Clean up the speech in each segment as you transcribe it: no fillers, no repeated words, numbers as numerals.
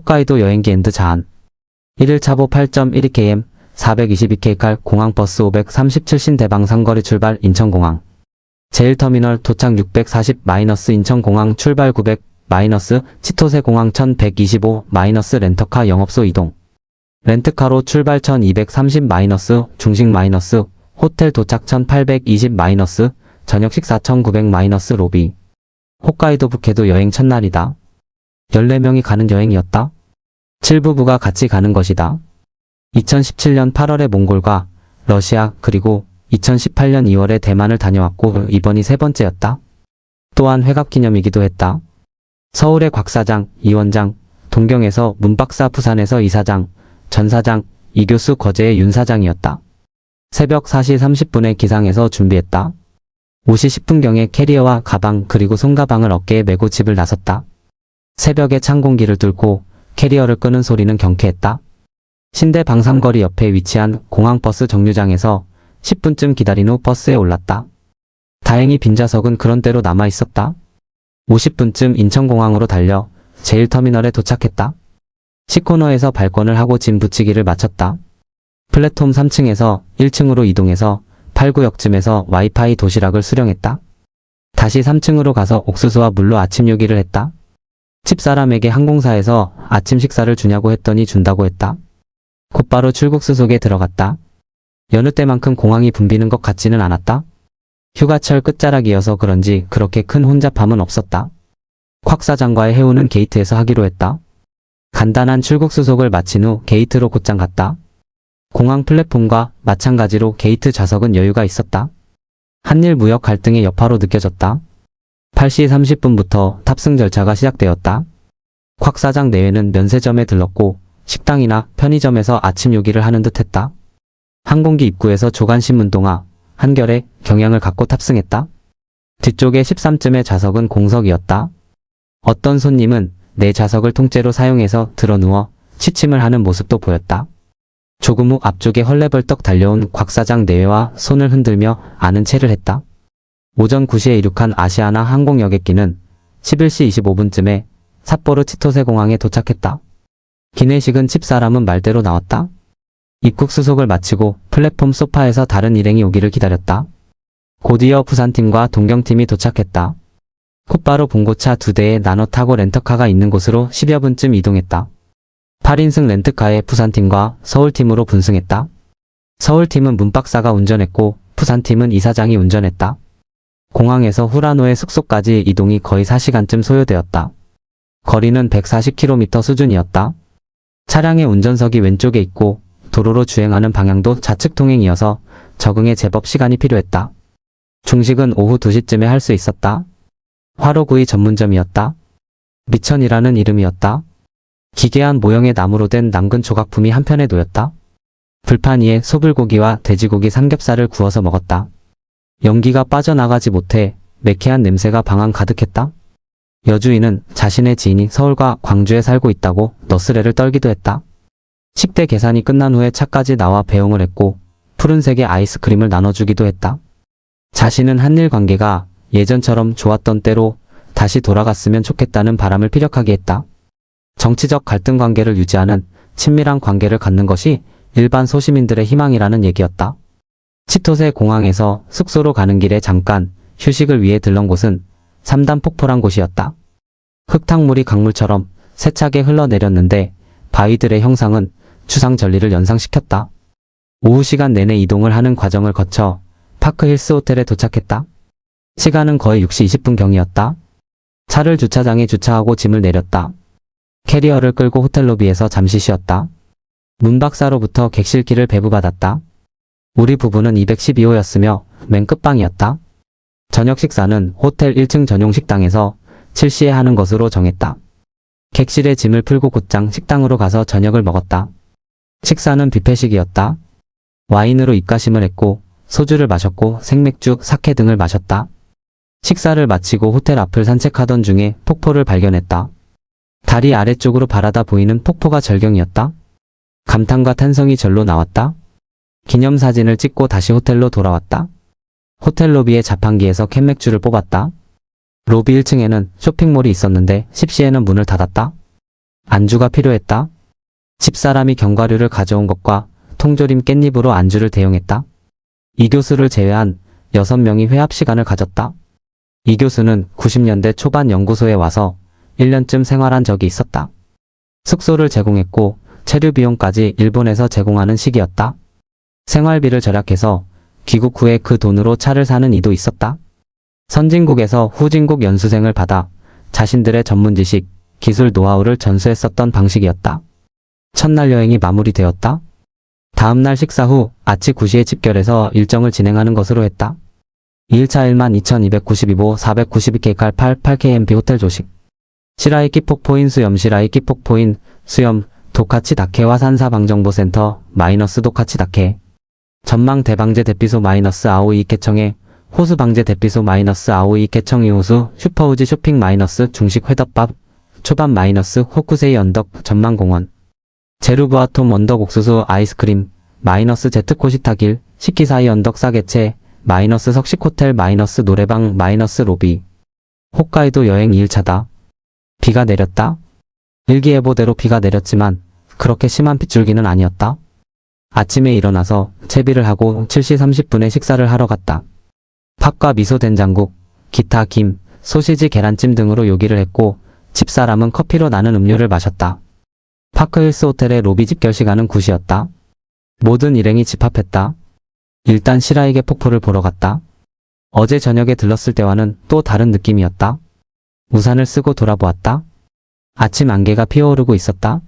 홋카이도 여행기 앤드 자한 1일 차보 8.12km 422kcal 공항버스 537신 대방 상거리 출발 인천공항 제1터미널 도착 640 인천공항 출발 900 치토세 공항 1125 렌터카 영업소 이동 렌트카로 출발 1230 중식 호텔 도착 1820 저녁 식사 1900 로비 홋카이도 북해도 여행 첫날이다. 14명이 가는 여행이었다. 7부부가 같이 가는 것이다. 2017년 8월에 몽골과 러시아 그리고 2018년 2월에 대만을 다녀왔고 이번이 세 번째였다. 또한 회갑기념이기도 했다. 서울의 곽 사장, 이 원장, 동경에서 문 박사, 부산에서 이 사장, 전 사장, 이 교수, 거제의 윤 사장이었다. 새벽 4시 30분에 기상해서 준비했다. 5시 10분경에 캐리어와 가방 그리고 손가방을 어깨에 메고 집을 나섰다. 새벽에 찬 공기를 뚫고 캐리어를 끄는 소리는 경쾌했다. 신대 방삼거리 옆에 위치한 공항버스 정류장에서 10분쯤 기다린 후 버스에 올랐다. 다행히 빈좌석은 그런 대로 남아있었다. 50분쯤 인천공항으로 달려 제1터미널에 도착했다. C코너에서 발권을 하고 짐 붙이기를 마쳤다. 플랫폼 3층에서 1층으로 이동해서 8구역쯤에서 와이파이 도시락을 수령했다. 다시 3층으로 가서 옥수수와 물로 아침 요기를 했다. 집사람에게 항공사에서 아침 식사를 주냐고 했더니 준다고 했다. 곧바로 출국수 속에 들어갔다. 여느 때만큼 공항이 붐비는 것 같지는 않았다. 휴가철 끝자락이어서 그런지 그렇게 큰 혼잡함은 없었다. 곽 사장과의 회우는 게이트에서 하기로 했다. 간단한 출국 수속을 마친 후 게이트로 곧장 갔다. 공항 플랫폼과 마찬가지로 게이트 좌석은 여유가 있었다. 한일 무역 갈등의 여파로 느껴졌다. 8시 30분부터 탑승 절차가 시작되었다. 곽 사장 내외는 면세점에 들렀고 식당이나 편의점에서 아침 요기를 하는 듯 했다. 항공기 입구에서 조간신문동화, 한겨레, 경향을 갖고 탑승했다. 뒤쪽에 13쯤의 좌석은 공석이었다. 어떤 손님은 내 좌석을 통째로 사용해서 드러누워 취침을 하는 모습도 보였다. 조금 후 앞쪽에 헐레벌떡 달려온 곽 사장 내외와 손을 흔들며 아는 체를 했다. 오전 9시에 이륙한 아시아나 항공 여객기는 11시 25분쯤에 삿포로 치토세 공항에 도착했다. 기내식은 집사람은 말대로 나왔다. 입국 수속을 마치고 플랫폼 소파에서 다른 일행이 오기를 기다렸다. 곧이어 부산팀과 동경팀이 도착했다. 곧바로 봉고차 2대에 나눠 타고 렌터카가 있는 곳으로 10여 분쯤 이동했다. 8인승 렌트카에 부산팀과 서울팀으로 분승했다. 서울팀은 문박사가 운전했고 부산팀은 이사장이 운전했다. 공항에서 후라노의 숙소까지 이동이 거의 4시간쯤 소요되었다. 거리는 140km 수준이었다. 차량의 운전석이 왼쪽에 있고 도로로 주행하는 방향도 좌측 통행이어서 적응에 제법 시간이 필요했다. 중식은 오후 2시쯤에 할 수 있었다. 화로구이 전문점이었다. 미천이라는 이름이었다. 기괴한 모형의 나무로 된 남근 조각품이 한편에 놓였다. 불판 위에 소불고기와 돼지고기 삼겹살을 구워서 먹었다. 연기가 빠져나가지 못해 매캐한 냄새가 방안 가득했다. 여주인은 자신의 지인이 서울과 광주에 살고 있다고 너스레를 떨기도 했다. 식대 계산이 끝난 후에 차까지 나와 배웅을 했고 푸른색의 아이스크림을 나눠주기도 했다. 자신은 한일 관계가 예전처럼 좋았던 때로 다시 돌아갔으면 좋겠다는 바람을 피력하게 했다. 정치적 갈등 관계를 유지하는 친밀한 관계를 갖는 것이 일반 소시민들의 희망이라는 얘기였다. 치토세 공항에서 숙소로 가는 길에 잠깐 휴식을 위해 들른 곳은 3단 폭포란 곳이었다. 흙탕물이 강물처럼 세차게 흘러내렸는데 바위들의 형상은 추상 전리를 연상시켰다. 오후 시간 내내 이동을 하는 과정을 거쳐 파크힐스 호텔에 도착했다. 시간은 거의 6시 20분경이었다. 차를 주차장에 주차하고 짐을 내렸다. 캐리어를 끌고 호텔 로비에서 잠시 쉬었다. 문 박사로부터 객실키를 배부받았다. 우리 부부는 212호였으며 맨 끝방이었다. 저녁 식사는 호텔 1층 전용 식당에서 7시에 하는 것으로 정했다. 객실에 짐을 풀고 곧장 식당으로 가서 저녁을 먹었다. 식사는 뷔페식이었다. 와인으로 입가심을 했고 소주를 마셨고 생맥주, 사케 등을 마셨다. 식사를 마치고 호텔 앞을 산책하던 중에 폭포를 발견했다. 다리 아래쪽으로 바라다 보이는 폭포가 절경이었다. 감탄과 탄성이 절로 나왔다. 기념사진을 찍고 다시 호텔로 돌아왔다. 호텔 로비의 자판기에서 캔맥주를 뽑았다. 로비 1층에는 쇼핑몰이 있었는데 10시에는 문을 닫았다. 안주가 필요했다. 집사람이 견과류를 가져온 것과 통조림 깻잎으로 안주를 대용했다. 이 교수를 제외한 6명이 회합 시간을 가졌다. 이 교수는 90년대 초반 연구소에 와서 1년쯤 생활한 적이 있었다. 숙소를 제공했고 체류 비용까지 일본에서 제공하는 시기였다. 생활비를 절약해서 귀국 후에 그 돈으로 차를 사는 이도 있었다. 선진국에서 후진국 연수생을 받아 자신들의 전문 지식, 기술 노하우를 전수했었던 방식이었다. 첫날 여행이 마무리되었다. 다음날 식사 후 아치 9시에 집결해서 일정을 진행하는 것으로 했다. 2일차 12,292보 492K칼 88KMB 호텔 조식. 시라이키 폭포인 수염 시라이키 폭포인 수염 도카치 다케 화산사 방정보센터 마이너스 도카치 다케 전망 대방제 대피소 마이너스 아오이 개청에 호수 방제 대피소 마이너스 아오이 개청 이호수 슈퍼우지 쇼핑 마이너스 중식 회덮밥 초밥 마이너스 호쿠세이 언덕 전망공원 제루브아톰 언덕 옥수수 아이스크림 마이너스 제트코시타길 시키사이 언덕 싸개체 마이너스 석식호텔 마이너스 노래방 마이너스 로비 홋카이도 여행 2일차다. 비가 내렸다. 일기예보대로 비가 내렸지만 그렇게 심한 빗줄기는 아니었다. 아침에 일어나서 채비를 하고 7시 30분에 식사를 하러 갔다. 팥과 미소 된장국, 기타 김, 소시지 계란찜 등으로 요기를 했고 집사람은 커피로 나는 음료를 마셨다. 파크힐스 호텔의 로비 집결 시간은 9시였다. 모든 일행이 집합했다. 일단 시라이게 폭포를 보러 갔다. 어제 저녁에 들렀을 때와는 또 다른 느낌이었다. 우산을 쓰고 돌아보았다. 아침 안개가 피어오르고 있었다.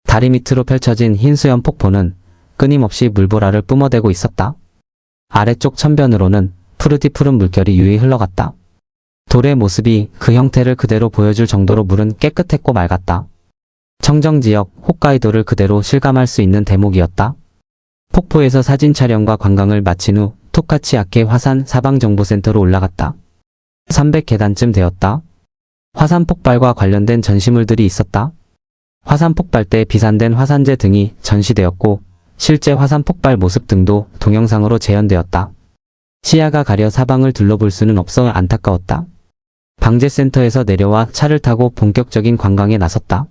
다리 밑으로 펼쳐진 흰 수염 폭포는 끊임없이 물보라를 뿜어대고 있었다. 아래쪽 천변으로는 푸르디 푸른 물결이 유유히 흘러갔다. 돌의 모습이 그 형태를 그대로 보여줄 정도로 물은 깨끗했고 맑았다. 청정지역 홋카이도를 그대로 실감할 수 있는 대목이었다. 폭포에서 사진 촬영과 관광을 마친 후 토카치아케 화산 사방정보센터로 올라갔다. 300계단쯤 되었다. 화산 폭발과 관련된 전시물들이 있었다. 화산 폭발 때 비산된 화산재 등이 전시되었고 실제 화산 폭발 모습 등도 동영상으로 재현되었다. 시야가 가려 사방을 둘러볼 수는 없어 안타까웠다. 방제센터에서 내려와 차를 타고 본격적인 관광에 나섰다.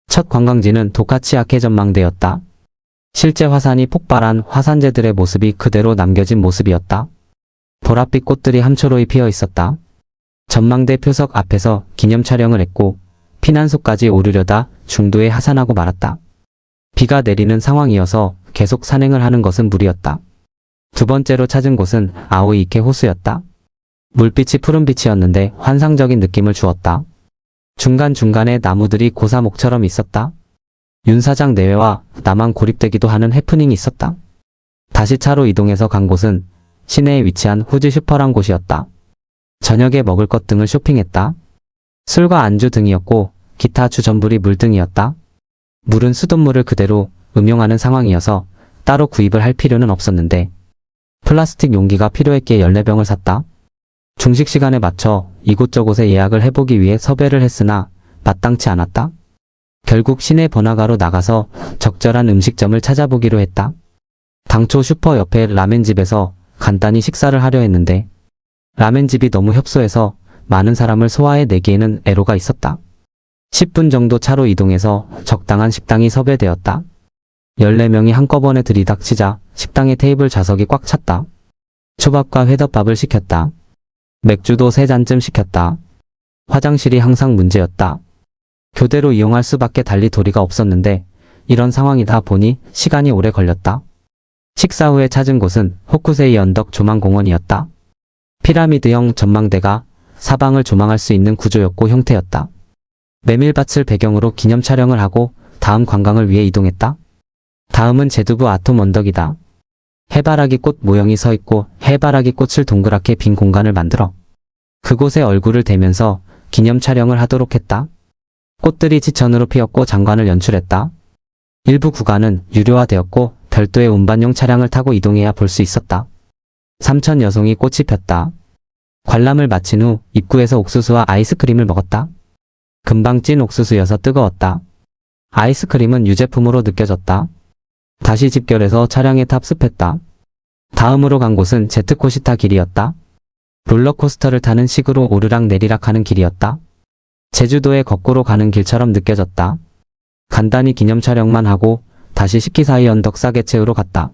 첫 관광지는 도카치아케 전망대였다. 실제 화산이 폭발한 화산재들의 모습이 그대로 남겨진 모습이었다. 보랏빛 꽃들이 함초로이 피어 있었다. 전망대 표석 앞에서 기념 촬영을 했고 피난소까지 오르려다 중도에 하산하고 말았다. 비가 내리는 상황이어서 계속 산행을 하는 것은 무리였다. 두 번째로 찾은 곳은 아오이케 호수였다. 물빛이 푸른빛이었는데 환상적인 느낌을 주었다. 중간중간에 나무들이 고사목처럼 있었다. 윤 사장 내외와 나만 고립되기도 하는 해프닝이 있었다. 다시 차로 이동해서 간 곳은 시내에 위치한 후지 슈퍼란 곳이었다. 저녁에 먹을 것 등을 쇼핑했다. 술과 안주 등이었고 기타 주전부리 물 등이었다. 물은 수돗물을 그대로 음용하는 상황이어서 따로 구입을 할 필요는 없었는데 플라스틱 용기가 필요했기에 14병을 샀다. 중식 시간에 맞춰 이곳저곳에 예약을 해보기 위해 섭외를 했으나 마땅치 않았다. 결국 시내 번화가로 나가서 적절한 음식점을 찾아보기로 했다. 당초 슈퍼 옆에 라멘집에서 간단히 식사를 하려 했는데 라멘집이 너무 협소해서 많은 사람을 소화해 내기에는 애로가 있었다. 10분 정도 차로 이동해서 적당한 식당이 섭외되었다. 14명이 한꺼번에 들이닥치자 식당의 테이블 좌석이 꽉 찼다. 초밥과 회덮밥을 시켰다. 맥주도 3잔쯤 시켰다. 화장실이 항상 문제였다. 교대로 이용할 수밖에 달리 도리가 없었는데 이런 상황이다 보니 시간이 오래 걸렸다. 식사 후에 찾은 곳은 호쿠세이 언덕 조망공원이었다. 피라미드형 전망대가 사방을 조망할 수 있는 구조였고 형태였다. 메밀밭을 배경으로 기념 촬영을 하고 다음 관광을 위해 이동했다. 다음은 제두부 아톰 언덕이다. 해바라기 꽃 모형이 서 있고 해바라기 꽃을 동그랗게 빈 공간을 만들어 그곳에 얼굴을 대면서 기념 촬영을 하도록 했다. 꽃들이 지천으로 피었고 장관을 연출했다. 일부 구간은 유료화되었고 별도의 운반용 차량을 타고 이동해야 볼 수 있었다. 3천 여송이 꽃이 폈다. 관람을 마친 후 입구에서 옥수수와 아이스크림을 먹었다. 금방 찐 옥수수여서 뜨거웠다. 아이스크림은 유제품으로 느껴졌다. 다시 집결해서 차량에 탑승했다. 다음으로 간 곳은 제트코시타 길이었다. 롤러코스터를 타는 식으로 오르락 내리락 하는 길이었다. 제주도에 거꾸로 가는 길처럼 느껴졌다. 간단히 기념 촬영만 하고 다시 시키사이 언덕 사계체으로 갔다.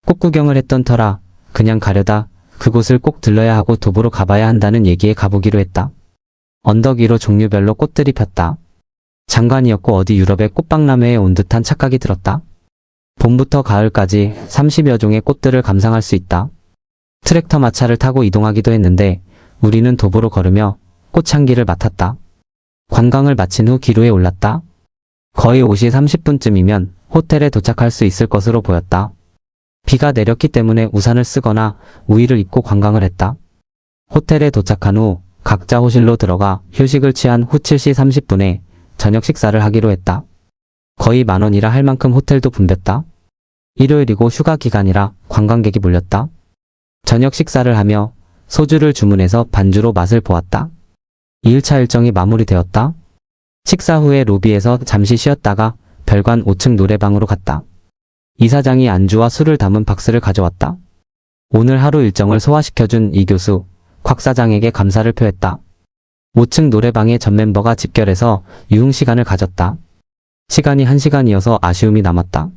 꽃 구경을 했던 터라 그냥 가려다 그곳을 꼭 들러야 하고 도보로 가봐야 한다는 얘기에 가보기로 했다. 언덕 위로 종류별로 꽃들이 폈다. 장관이었고 어디 유럽의 꽃박람회에 온 듯한 착각이 들었다. 봄부터 가을까지 30여 종의 꽃들을 감상할 수 있다. 트랙터 마차를 타고 이동하기도 했는데 우리는 도보로 걸으며 꽃향기를 맡았다. 관광을 마친 후 기로에 올랐다. 거의 5시 30분쯤이면 호텔에 도착할 수 있을 것으로 보였다. 비가 내렸기 때문에 우산을 쓰거나 우의를 입고 관광을 했다. 호텔에 도착한 후 각자 호실로 들어가 휴식을 취한 후 7시 30분에 저녁 식사를 하기로 했다. 거의 10,000원이라 할 만큼 호텔도 붐볐다. 일요일이고 휴가 기간이라 관광객이 몰렸다. 저녁 식사를 하며 소주를 주문해서 반주로 맛을 보았다. 2일차 일정이 마무리되었다. 식사 후에 로비에서 잠시 쉬었다가 별관 5층 노래방으로 갔다. 이사장이 안주와 술을 담은 박스를 가져왔다. 오늘 하루 일정을 소화시켜준 이 교수, 곽 사장에게 감사를 표했다. 5층 노래방에 전 멤버가 집결해서 유흥 시간을 가졌다. 시간이 1시간이어서 아쉬움이 남았다.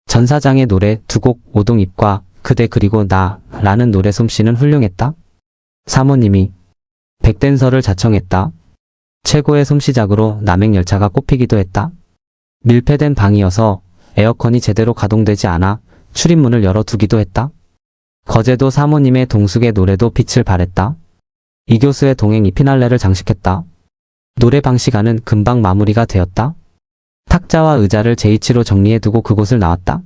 전 사장의 노래 2곡 오동잎과 그대 그리고 나 라는 노래 솜씨는 훌륭했다. 사모님이 백댄서를 자청했다. 최고의 솜씨작으로 남행열차가 꼽히기도 했다. 밀폐된 방이어서 에어컨이 제대로 가동되지 않아 출입문을 열어두기도 했다. 거제도 사모님의 동숙의 노래도 빛을 발했다. 이 교수의 동행이 피날레를 장식했다. 노래방 시간은 금방 마무리가 되었다. 탁자와 의자를 제2치로 정리해두고 그곳을 나왔다.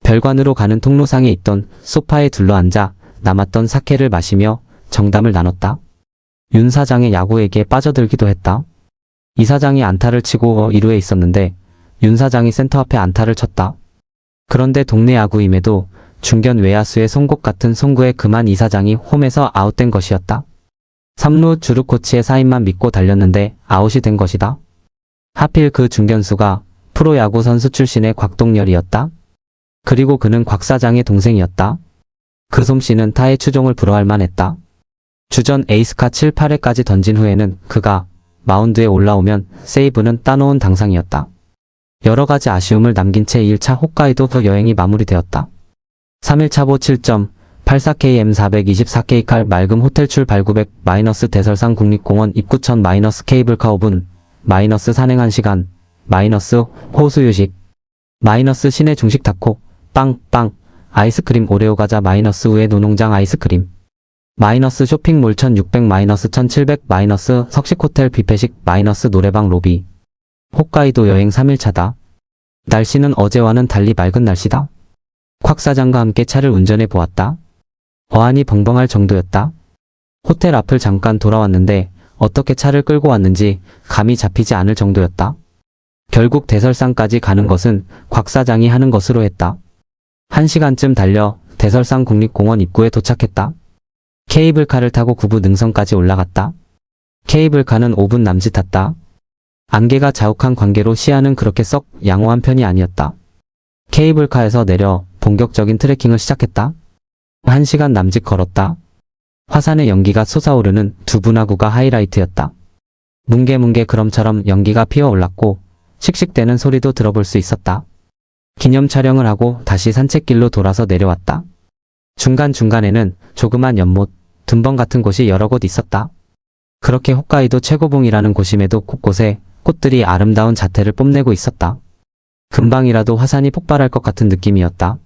별관으로 가는 통로상에 있던 소파에 둘러앉아 남았던 사케를 마시며 정담을 나눴다. 윤 사장의 야구에게 빠져들기도 했다. 이 사장이 안타를 치고 2루에 있었는데 윤 사장이 센터 앞에 안타를 쳤다. 그런데 동네 야구임에도 중견 외야수의 송곳 같은 송구에 그만 이 사장이 홈에서 아웃된 것이었다. 3루 주루 코치의 사인만 믿고 달렸는데 아웃이 된 것이다. 하필 그 중견수가 프로야구 선수 출신의 곽동열이었다. 그리고 그는 곽 사장의 동생이었다. 그 솜씨는 타의 추종을 불허할 만했다. 주전 에이스카 7, 8회까지 던진 후에는 그가 마운드에 올라오면 세이브는 따놓은 당상이었다. 여러가지 아쉬움을 남긴 채 1차 홋카이도 여행이 마무리되었다. 3일차보 7.84km 424K 칼 맑음 호텔 출발 900 대설상 국립공원 입구천 케이블카 5분 산행 1시간 호수 유식 시내 중식 타코 빵 아이스크림 오레오 과자 우에 노농장 아이스크림 쇼핑몰 1600 1700 석식호텔 뷔페식 노래방 로비 홋카이도 여행 3일차다. 날씨는 어제와는 달리 맑은 날씨다. 곽 사장과 함께 차를 운전해 보았다. 어안이 벙벙할 정도였다. 호텔 앞을 잠깐 돌아왔는데 어떻게 차를 끌고 왔는지 감이 잡히지 않을 정도였다. 결국 대설상까지 가는 것은 곽 사장이 하는 것으로 했다. 1시간쯤 달려 대설상 국립공원 입구에 도착했다. 케이블카를 타고 구부 능선까지 올라갔다. 케이블카는 5분 남짓 탔다. 안개가 자욱한 관계로 시야는 그렇게 썩 양호한 편이 아니었다. 케이블카에서 내려 본격적인 트레킹을 시작했다. 1시간 남짓 걸었다. 화산의 연기가 솟아오르는 두부나구가 하이라이트였다. 뭉게뭉게 그럼처럼 연기가 피어올랐고 씩씩대는 소리도 들어볼 수 있었다. 기념 촬영을 하고 다시 산책길로 돌아서 내려왔다. 중간중간에는 조그만 연못, 둔벙 같은 곳이 여러 곳 있었다. 그렇게 홋카이도 최고봉이라는 곳임에도 곳곳에 꽃들이 아름다운 자태를 뽐내고 있었다. 금방이라도 화산이 폭발할 것 같은 느낌이었다.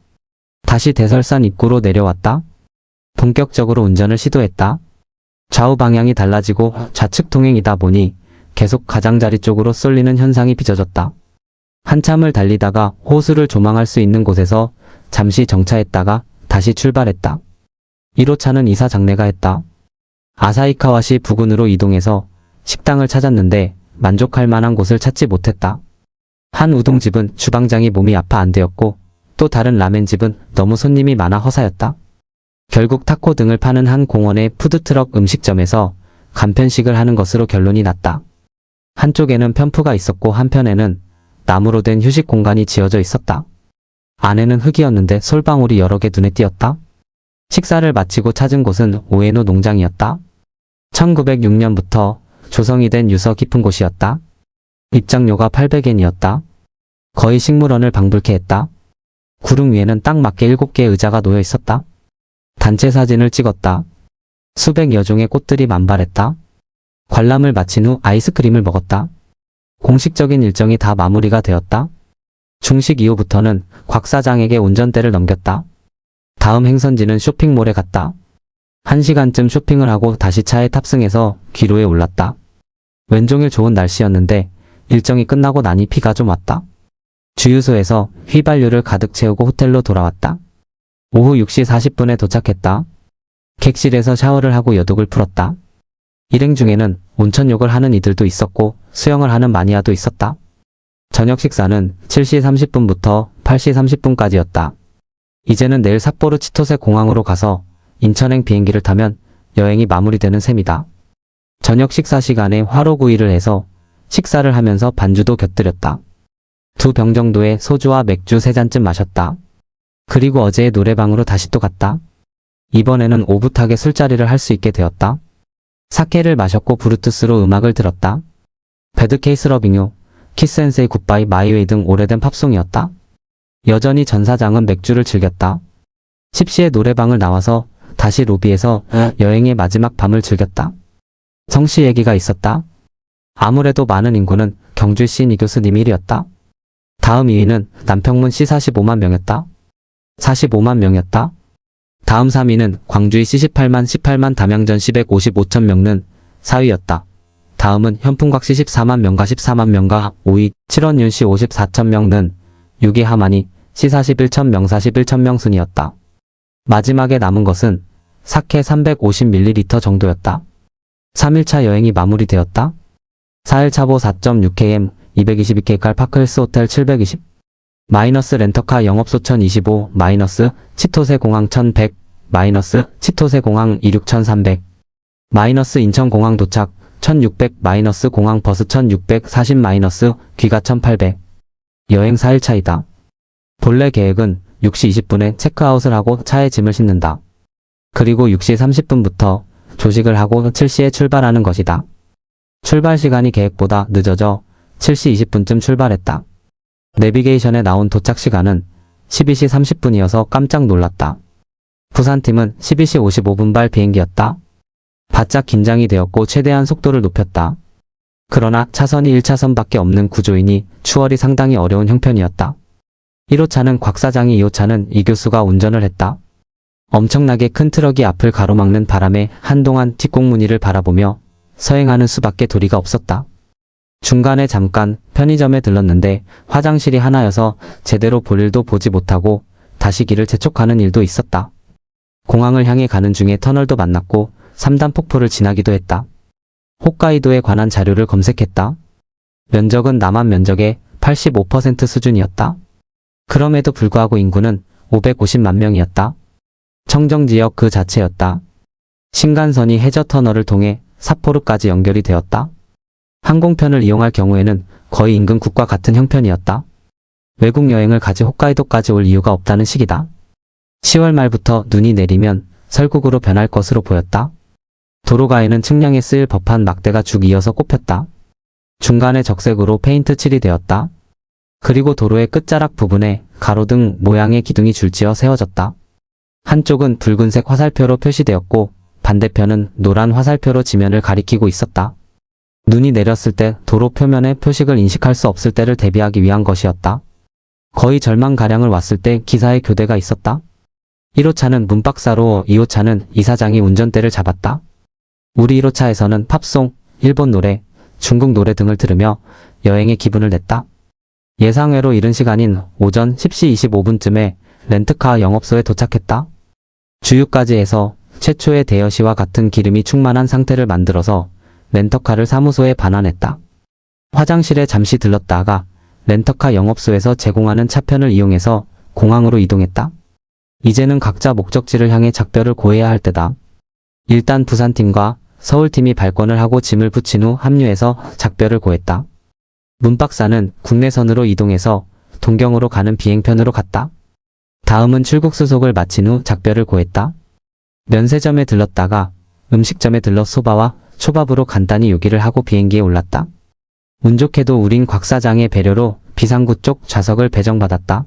다시 대설산 입구로 내려왔다. 본격적으로 운전을 시도했다. 좌우 방향이 달라지고 좌측 통행이다 보니 계속 가장자리 쪽으로 쏠리는 현상이 빚어졌다. 한참을 달리다가 호수를 조망할 수 있는 곳에서 잠시 정차했다가 다시 출발했다. 1호차는 이사 장내가 했다. 아사히카와시 부근으로 이동해서 식당을 찾았는데 만족할 만한 곳을 찾지 못했다. 한 우동집은 주방장이 몸이 아파 안 되었고 또 다른 라멘집은 너무 손님이 많아 허사였다. 결국 타코 등을 파는 한 공원의 푸드트럭 음식점에서 간편식을 하는 것으로 결론이 났다. 한쪽에는 편프가 있었고 한편에는 나무로 된 휴식 공간이 지어져 있었다. 안에는 흙이었는데 솔방울이 여러 개 눈에 띄었다. 식사를 마치고 찾은 곳은 오에노 농장이었다. 1906년부터 조성이 된 유서 깊은 곳이었다. 입장료가 800엔이었다. 거의 식물원을 방불케 했다. 구릉 위에는 딱 맞게 7개의 의자가 놓여 있었다. 단체 사진을 찍었다. 수백 여종의 꽃들이 만발했다. 관람을 마친 후 아이스크림을 먹었다. 공식적인 일정이 다 마무리가 되었다. 중식 이후부터는 곽 사장에게 운전대를 넘겼다. 다음 행선지는 쇼핑몰에 갔다. 1시간쯤 쇼핑을 하고 다시 차에 탑승해서 귀로에 올랐다. 왼종일 좋은 날씨였는데 일정이 끝나고 나니 비가 좀 왔다. 주유소에서 휘발유를 가득 채우고 호텔로 돌아왔다. 오후 6시 40분에 도착했다. 객실에서 샤워를 하고 여독을 풀었다. 일행 중에는 온천욕을 하는 이들도 있었고 수영을 하는 마니아도 있었다. 저녁 식사는 7시 30분부터 8시 30분까지였다. 이제는 내일 삿포로 치토세 공항으로 가서 인천행 비행기를 타면 여행이 마무리되는 셈이다. 저녁 식사 시간에 화로구이를 해서 식사를 하면서 반주도 곁들였다. 2병 정도의 소주와 맥주 3잔쯤 마셨다. 그리고 어제의 노래방으로 다시 또 갔다. 이번에는 오붓하게 술자리를 할 수 있게 되었다. 사케를 마셨고 브루투스로 음악을 들었다. 배드 케이스 러빙유, 키스앤세이 굿바이 마이웨이 등 오래된 팝송이었다. 여전히 전 사장은 맥주를 즐겼다. 10시에 노래방을 나와서 다시 로비에서 여행의 마지막 밤을 즐겼다. 성씨 얘기가 있었다. 아무래도 많은 인구는 경주시 이교수님 1위였다. 다음 2위는 남평문 씨 45만 명이었다. 45만 명이었다. 다음 3위는 광주시 18만 담양전 시 155천 명는 4위였다. 다음은 현풍곽시 14만 명과 14만 명과 5위 칠원윤 시 54천 명는 6위 하만이 시 41천 명 41천 명 순이었다. 마지막에 남은 것은 사케 350ml 정도였다. 3일차 여행이 마무리되었다. 4일차보 4.6km 222kcal 파크힐스 호텔 720 마이너스 렌터카 영업소 1025 마이너스 치토세 공항 1100 마이너스 치토세 공항 이륙 1300 마이너스 인천공항 도착 1600 마이너스 공항 버스 1640 마이너스 귀가 1800 여행 4일차이다. 본래 계획은 6시 20분에 체크아웃을 하고 차에 짐을 싣는다. 그리고 6시 30분부터 조식을 하고 7시에 출발하는 것이다. 출발 시간이 계획보다 늦어져 7시 20분쯤 출발했다. 내비게이션에 나온 도착 시간은 12시 30분이어서 깜짝 놀랐다. 부산팀은 12시 55분발 비행기였다. 바짝 긴장이 되었고 최대한 속도를 높였다. 그러나 차선이 1차선밖에 없는 구조이니 추월이 상당히 어려운 형편이었다. 1호차는 곽 사장이 2호차는 이 교수가 운전을 했다. 엄청나게 큰 트럭이 앞을 가로막는 바람에 한동안 뒷공무니를 바라보며 서행하는 수밖에 도리가 없었다. 중간에 잠깐 편의점에 들렀는데 화장실이 하나여서 제대로 볼 일도 보지 못하고 다시 길을 재촉하는 일도 있었다. 공항을 향해 가는 중에 터널도 만났고 3단 폭포를 지나기도 했다. 홋카이도에 관한 자료를 검색했다. 면적은 남한 면적의 85% 수준이었다. 그럼에도 불구하고 인구는 550만 명이었다. 청정지역 그 자체였다. 신간선이 해저터널을 통해 삿포로까지 연결이 되었다. 항공편을 이용할 경우에는 거의 인근국과 같은 형편이었다. 외국 여행을 가지 홋카이도까지 올 이유가 없다는 식이다. 10월 말부터 눈이 내리면 설국으로 변할 것으로 보였다. 도로가에는 측량에 쓰일 법한 막대가 쭉 이어서 꼽혔다. 중간에 적색으로 페인트 칠이 되었다. 그리고 도로의 끝자락 부분에 가로등 모양의 기둥이 줄지어 세워졌다. 한쪽은 붉은색 화살표로 표시되었고 반대편은 노란 화살표로 지면을 가리키고 있었다. 눈이 내렸을 때 도로 표면의 표식을 인식할 수 없을 때를 대비하기 위한 것이었다. 거의 절망가량을 왔을 때 기사의 교대가 있었다. 1호차는 문박사로 2호차는 이사장이 운전대를 잡았다. 우리 1호차에서는 팝송, 일본 노래, 중국 노래 등을 들으며 여행의 기분을 냈다. 예상외로 이른 시간인 오전 10시 25분쯤에 렌트카 영업소에 도착했다. 주유까지 해서 최초의 대여시와 같은 기름이 충만한 상태를 만들어서 렌터카를 사무소에 반환했다. 화장실에 잠시 들렀다가 렌터카 영업소에서 제공하는 차편을 이용해서 공항으로 이동했다. 이제는 각자 목적지를 향해 작별을 고해야 할 때다. 일단 부산팀과 서울팀이 발권을 하고 짐을 붙인 후 합류해서 작별을 고했다. 문박사는 국내선으로 이동해서 동경으로 가는 비행편으로 갔다. 다음은 출국 수속을 마친 후 작별을 고했다. 면세점에 들렀다가 음식점에 들러 소바와 초밥으로 간단히 요기를 하고 비행기에 올랐다. 운 좋게도 우린 곽 사장의 배려로 비상구 쪽 좌석을 배정받았다.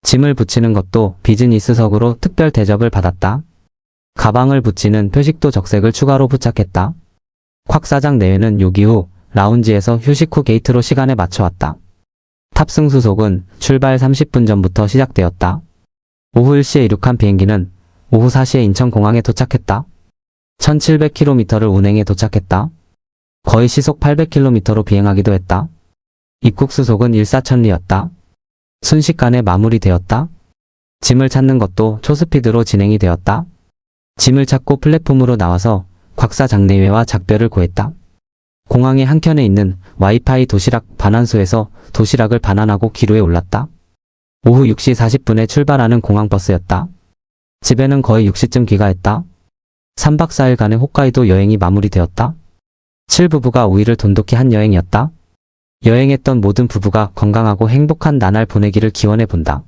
짐을 붙이는 것도 비즈니스석으로 특별 대접을 받았다. 가방을 붙이는 표식도 적색을 추가로 부착했다. 곽 사장 내외는 요기 후 라운지에서 휴식 후 게이트로 시간에 맞춰왔다. 탑승 수속은 출발 30분 전부터 시작되었다. 오후 1시에 이륙한 비행기는 오후 4시에 인천공항에 도착했다. 1700km를 운행해 도착했다. 거의 시속 800km로 비행하기도 했다. 입국 수속은 일사천리였다. 순식간에 마무리되었다. 짐을 찾는 것도 초스피드로 진행이 되었다. 짐을 찾고 플랫폼으로 나와서 곽사 장내외와 작별을 고했다. 공항의 한켠에 있는 와이파이 도시락 반환소에서 도시락을 반환하고 기로에 올랐다. 오후 6시 40분에 출발하는 공항버스였다. 집에는 거의 6시쯤 귀가했다. 3박 4일간의 홋카이도 여행이 마무리되었다. 7부부가 5일을 돈독히 한 여행이었다. 여행했던 모든 부부가 건강하고 행복한 나날 보내기를 기원해 본다.